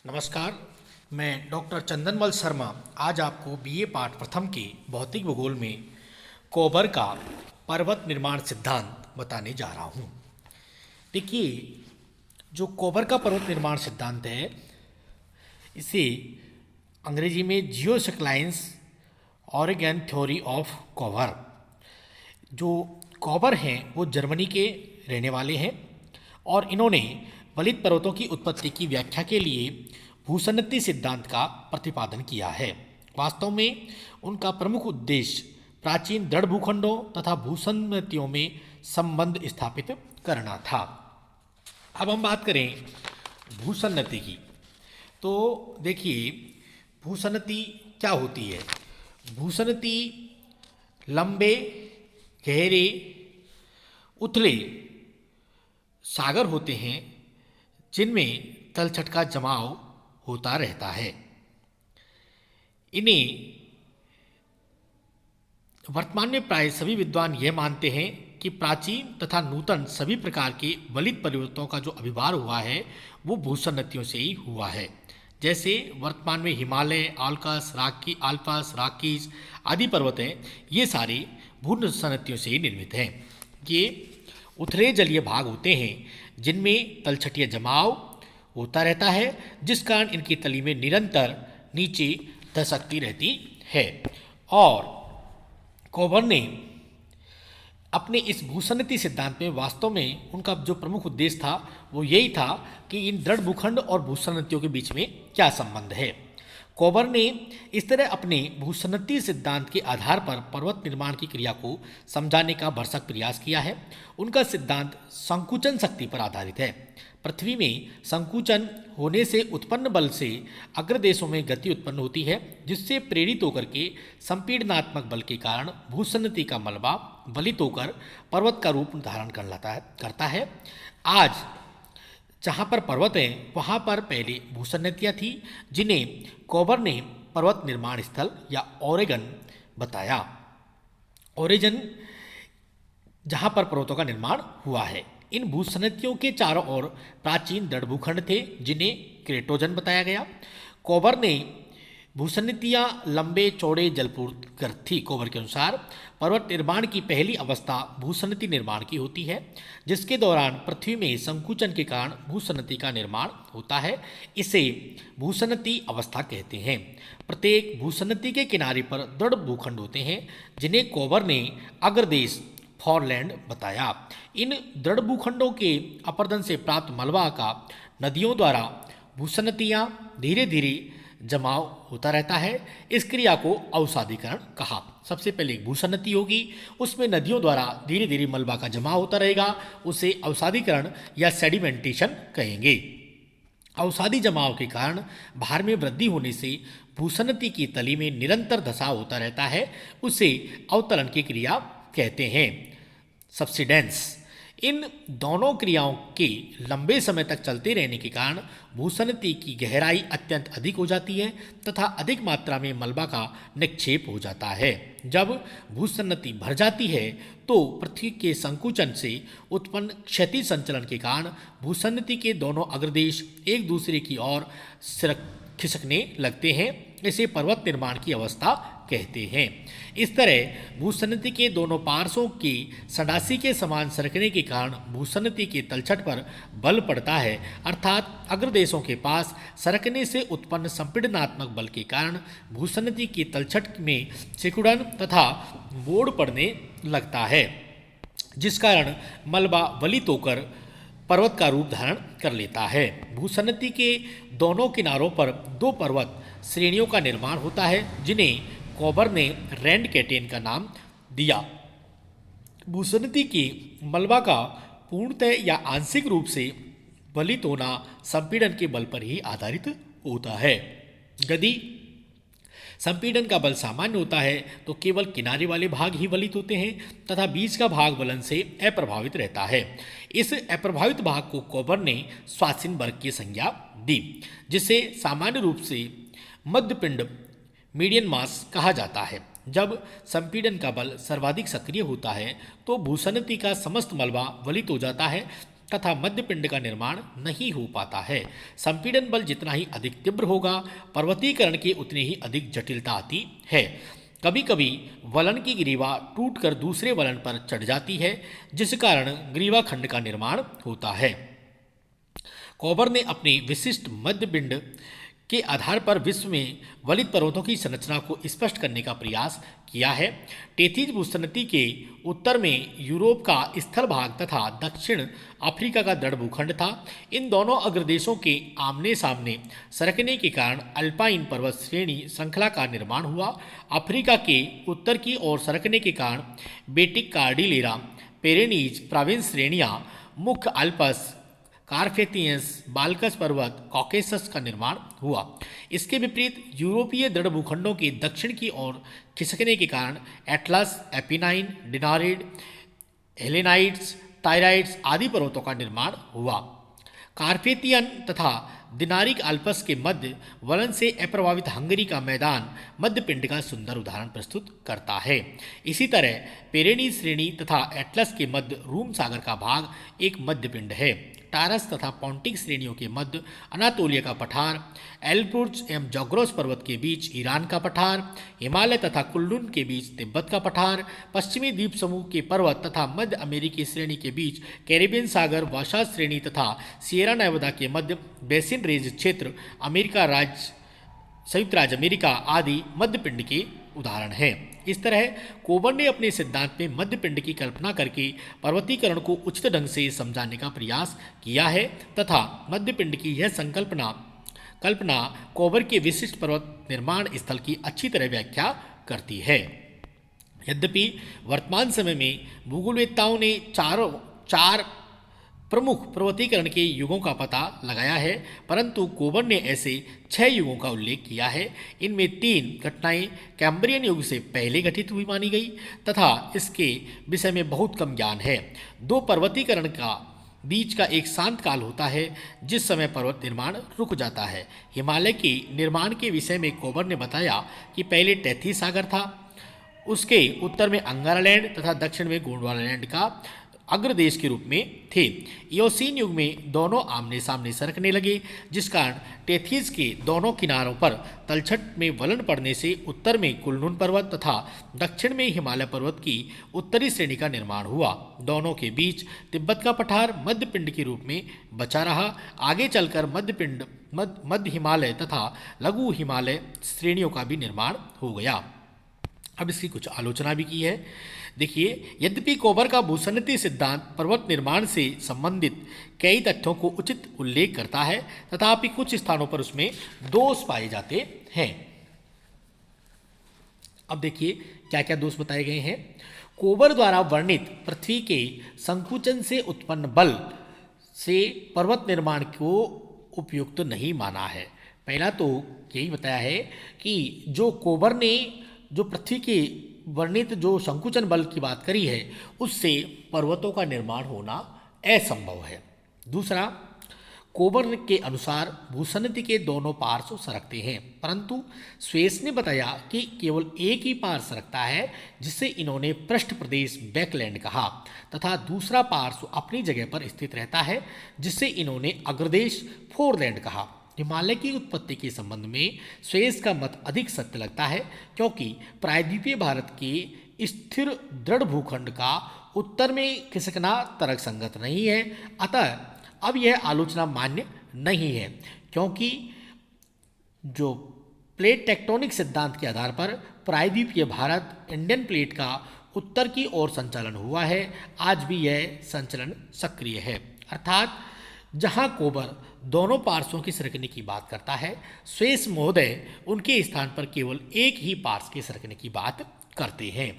नमस्कार। मैं डॉक्टर चंदनमल शर्मा आज आपको बीए पाठ प्रथम के भौतिक भूगोल में कोबर का पर्वत निर्माण सिद्धांत बताने जा रहा हूँ। देखिए, जो कोबर का पर्वत निर्माण सिद्धांत है, इसे अंग्रेजी में जियोसक्लाइंस ऑरिगन थ्योरी ऑफ कोबर। जो कोबर हैं वो जर्मनी के रहने वाले हैं और इन्होंने वलित पर्वतों की उत्पत्ति की व्याख्या के लिए भूसन्नति सिद्धांत का प्रतिपादन किया है। वास्तव में उनका प्रमुख उद्देश्य प्राचीन दृढ़ भूखंडों तथा भूसन्नतियों में संबंध स्थापित करना था। अब हम बात करें भूसन्नति की, तो देखिए भूसन्नति क्या होती है। भूसन्नति लंबे, गहरे, उथले सागर होते हैं जिनमें तलछट का जमाव होता रहता है। इन्हें वर्तमान में प्राय सभी विद्वान यह मानते हैं कि प्राचीन तथा नूतन सभी प्रकार के वलित पर्वतों का जो अभिभार हुआ है वो भूसन्नतियों से ही हुआ है। जैसे वर्तमान में हिमालय, आल्पस, रॉकीज आदि पर्वत हैं, ये सारे भूसन्नतियों से ही निर्मित हैं। ये उथले जलीय भाग होते हैं जिनमें तलछटीय जमाव होता रहता है, जिस कारण इनकी तली में निरंतर नीचे धसकती रहती है। और कोबर ने अपने इस भूसन्नति सिद्धांत में वास्तव में उनका जो प्रमुख उद्देश्य था वो यही था कि इन दृढ़ भूखंड और भूसन्नतियों के बीच में क्या संबंध है। कोबर ने इस तरह अपने भूसन्नति सिद्धांत के आधार पर पर्वत निर्माण की क्रिया को समझाने का भरसक प्रयास किया है। उनका सिद्धांत संकुचन शक्ति पर आधारित है। पृथ्वी में संकुचन होने से उत्पन्न बल से अग्रदेशों में गति उत्पन्न होती है, जिससे प्रेरित होकर के संपीड़नात्मक बल के कारण भूसन्नति का मलबा वलित होकर पर्वत का रूप धारण करता है। आज जहाँ पर पर्वत हैं वहाँ पर पहले भूसन्नतियाँ थी, जिन्हें कोबर ने पर्वत निर्माण स्थल या ओरेगन बताया। ओरेगन जहाँ पर पर्वतों का निर्माण हुआ है। इन भूसन्नतियों के चारों ओर प्राचीन दृढ़ भूखंड थे जिन्हें क्रेटोजन बताया गया। कोबर ने भूसन्नतियाँ लंबे चौड़े जलपूर्वक थी। कोबर के अनुसार पर्वत निर्माण की पहली अवस्था भूसन्नति निर्माण की होती है, जिसके दौरान पृथ्वी में संकुचन के कारण भूसन्नति का निर्माण होता है। इसे भूसन्नति अवस्था कहते हैं। प्रत्येक भूसन्नति के किनारे पर दृढ़ भूखंड होते हैं जिन्हें कोबर ने अग्रदेश फॉरलैंड बताया। इन दृढ़ भूखंडों के अपर्दन से प्राप्त मलबा का नदियों द्वारा भूसन्नतियाँ धीरे धीरे जमाव होता रहता है। इस क्रिया को अवसादीकरण कहा। सबसे पहले एक भूसन्नति होगी, उसमें नदियों द्वारा धीरे धीरे मलबा का जमाव होता रहेगा, उसे अवसादीकरण या सेडिमेंटेशन कहेंगे। अवसादी जमाव के कारण भार में वृद्धि होने से भूसन्नति की तली में निरंतर धसाव होता रहता है, उसे अवतरण की क्रिया कहते हैं, सब्सिडेंस। इन दोनों क्रियाओं के लंबे समय तक चलते रहने के कारण भूसन्नति की गहराई अत्यंत अधिक हो जाती है तथा अधिक मात्रा में मलबा का निक्षेप हो जाता है। जब भूसन्नति भर जाती है तो पृथ्वी के संकुचन से उत्पन्न क्षैतिज संचलन के कारण भूसन्नति के दोनों अग्रदेश एक दूसरे की ओर खिसकने लगते हैं। इसे पर्वत निर्माण की अवस्था कहते हैं। इस तरह भूसन्नति के दोनों पार्श्वों की सडासी के समान सरकने के कारण भूसन्नति के तलछट पर बल पड़ता है, अर्थात अग्रदेशों के पास सरकने से उत्पन्न संपीड़नात्मक बल के कारण भूसन्नति की तलछट में सिकुड़न तथा मोड़ पड़ने लगता है, जिस कारण मलबा वलित होकर पर्वत का रूप धारण कर लेता है। भूसन्नति के दोनों किनारों पर दो पर्वत श्रेणियों का निर्माण होता है, जिन्हें कोबर ने रैंड कैटेन का नाम दिया। भूसन्नति के मलबा का पूर्णतः या आंशिक रूप से वलित होना संपीड़न के बल पर ही आधारित होता है। यदि संपीड़न का बल सामान्य होता है तो केवल किनारे वाले भाग ही वलित होते हैं तथा बीच का भाग वलन से अप्रभावित रहता है। इस अप्रभावित भाग को कोबर ने स्वासिनबर्ग की संज्ञा दी, जिसे सामान्य रूप से मध्यपिंड मीडियन मास कहा जाता है। जब संपीड़न का बल सर्वाधिक सक्रिय होता है तो भूसन्नति का समस्त मलबा वलित हो जाता है तथा मध्य पिंड का निर्माण नहीं हो पाता है। संपीड़न बल जितना ही अधिक तीव्र होगा, पर्वतीकरण की उतनी ही अधिक जटिलता आती है। कभी कभी वलन की ग्रीवा टूटकर दूसरे वलन पर चढ़ जाती है, जिस कारण ग्रीवा खंड का निर्माण होता है। कॉबर ने अपनी विशिष्ट मध्य पिंड के आधार पर विश्व में वलित पर्वतों की संरचना को स्पष्ट करने का प्रयास किया है। टेथीज भूसन्नति के उत्तर में यूरोप का स्थल भाग तथा दक्षिण अफ्रीका का दृढ़ भूखंड था। इन दोनों अग्रदेशों के आमने सामने सरकने के कारण अल्पाइन पर्वत श्रेणी श्रृंखला का निर्माण हुआ। अफ्रीका के उत्तर की ओर सरकने के कारण बेटिक कार्डिलेरा, पेरेनीज प्रोविंस श्रेणियाँ, मुख्य अल्पस, कारपेथियंस, बाल्कस पर्वत, कॉकेसस का निर्माण हुआ। इसके विपरीत यूरोपीय दृढ़ भूखंडों के दक्षिण की ओर खिसकने के कारण एटलस, एपिनाइन, डिनारिड, हेलेनाइट्स, टायराइड्स आदि पर्वतों का निर्माण हुआ। कार्पेथियन तथा दिनारिक अल्पस के मध्य वलन से अप्रभावित हंगरी का मैदान मध्य पिंड का सुंदर उदाहरण प्रस्तुत करता है। इसी तरह पेरेनी श्रेणी तथा एटलस के मध्य रूम सागर का भाग एक मध्य पिंड है। टारस तथा पॉन्टिक श्रेणियों के मध्य अनातोलिया का पठार, एल्ब्रुज एवं जॉग्रोस पर्वत के बीच ईरान का पठार, हिमालय तथा कुल्लून के बीच तिब्बत का पठार, पश्चिमी द्वीप समूह के पर्वत तथा मध्य अमेरिकी श्रेणी के बीच कैरिबियन सागर, वाशास श्रेणी तथा सिएरा नेवादा के मध्य बेसिन रेंज क्षेत्र, अमेरिका राज्य, संयुक्त राज्य अमेरिका आदि मध्य पिंड के उदाहरण हैं। इस तरह कोबर ने अपने सिद्धांत में मध्य पिंड की कल्पना करके पर्वतीकरण को उचित ढंग से समझाने का प्रयास किया है तथा मध्य पिंड की यह कल्पना कोबर के विशिष्ट पर्वत निर्माण स्थल की अच्छी तरह व्याख्या करती है। यद्यपि वर्तमान समय में भूगोलवेत्ताओं ने चार प्रमुख पर्वतीकरण के युगों का पता लगाया है, परंतु कोबर ने ऐसे 6 युगों का उल्लेख किया है। इनमें 3 घटनाएं कैम्ब्रियन युग से पहले घटित हुई मानी गई तथा इसके विषय में बहुत कम ज्ञान है। 2 पर्वतीकरण का बीच का एक शांत काल होता है, जिस समय पर्वत निर्माण रुक जाता है। हिमालय के निर्माण के विषय में कोबर ने बताया कि पहले टेथी सागर था, उसके उत्तर में अंगारालैंड तथा दक्षिण में गोंडवानालैंड का अग्रदेश के रूप में थे। इयोसीन युग में दोनों आमने सामने सरकने लगे, जिस कारण टेथीज के दोनों किनारों पर तलछट में वलन पड़ने से उत्तर में कुल्लून पर्वत तथा दक्षिण में हिमालय पर्वत की उत्तरी श्रेणी का निर्माण हुआ। दोनों के बीच तिब्बत का पठार मध्य पिंड के रूप में बचा रहा। आगे चलकर मध्य हिमालय तथा लघु हिमालय श्रेणियों का भी निर्माण हो गया। अब इसकी कुछ आलोचना भी की है। देखिए, यद्यपि कोबर का भूसन्नति सिद्धांत पर्वत निर्माण से संबंधित कई तथ्यों को उचित उल्लेख करता है, तथापि कुछ स्थानों पर उसमें दोष पाए जाते हैं। अब देखिए क्या क्या दोष बताए गए हैं। कोबर द्वारा वर्णित पृथ्वी के संकुचन से उत्पन्न बल से पर्वत निर्माण को उपयुक्त नहीं माना है। पहला तो यही बताया है कि जो कोबर ने जो पृथ्वी के वर्णित जो संकुचन बल की बात करी है, उससे पर्वतों का निर्माण होना असंभव है। दूसरा, कोबर के अनुसार भूसन्नति के दोनों पार्श्व सरकते हैं, परंतु स्वेस ने बताया कि केवल एक ही पार्श्व सरकता है, जिसे इन्होंने पृष्ठ प्रदेश बैकलैंड कहा, तथा दूसरा पार्श्व अपनी जगह पर स्थित रहता है, जिसे इन्होंने अग्रदेश फोरलैंड कहा। हिमालय की उत्पत्ति के संबंध में स्वेस का मत अधिक सत्य लगता है, क्योंकि प्रायद्वीपीय भारत के स्थिर दृढ़ भूखंड का उत्तर में खिसकना तर्कसंगत नहीं है। अतः अब यह आलोचना मान्य नहीं है, क्योंकि जो प्लेट टेक्टोनिक सिद्धांत के आधार पर प्रायद्वीपीय भारत इंडियन प्लेट का उत्तर की ओर संचालन हुआ है, आज भी यह संचलन सक्रिय है। अर्थात जहां कोबर दोनों पार्श्वों की सरकने की बात करता है, स्वेस महोदय उनके स्थान पर केवल एक ही पार्श्व के सरकने की बात करते हैं।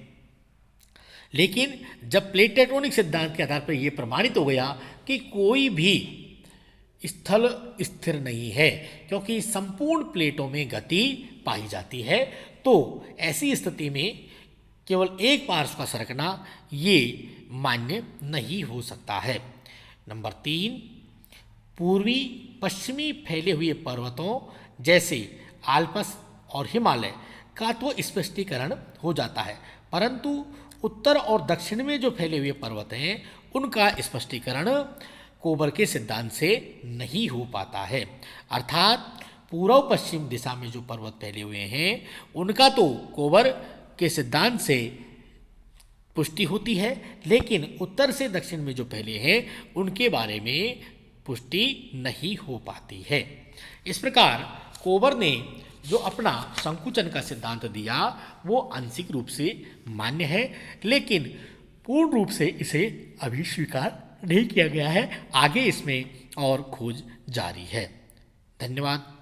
लेकिन जब प्लेट टेक्टोनिक सिद्धांत के आधार पर यह प्रमाणित हो गया कि कोई भी स्थल स्थिर नहीं है, क्योंकि संपूर्ण प्लेटों में गति पाई जाती है, तो ऐसी स्थिति में केवल एक पार्श्व का सरकना ये मान्य नहीं हो सकता है। नंबर 3, पूर्वी पश्चिमी फैले हुए पर्वतों जैसे आल्पस और हिमालय का तो स्पष्टीकरण हो जाता है, परंतु उत्तर और दक्षिण में जो फैले हुए पर्वत हैं उनका स्पष्टीकरण कोबर के सिद्धांत से नहीं हो पाता है। अर्थात पूर्व पश्चिम दिशा में जो पर्वत फैले हुए हैं उनका तो कोबर के सिद्धांत से पुष्टि होती है, लेकिन उत्तर से दक्षिण में जो फैले हैं उनके बारे में पुष्टि नहीं हो पाती है। इस प्रकार कोबर ने जो अपना संकुचन का सिद्धांत दिया वो आंशिक रूप से मान्य है, लेकिन पूर्ण रूप से इसे अभी स्वीकार नहीं किया गया है। आगे इसमें और खोज जारी है। धन्यवाद।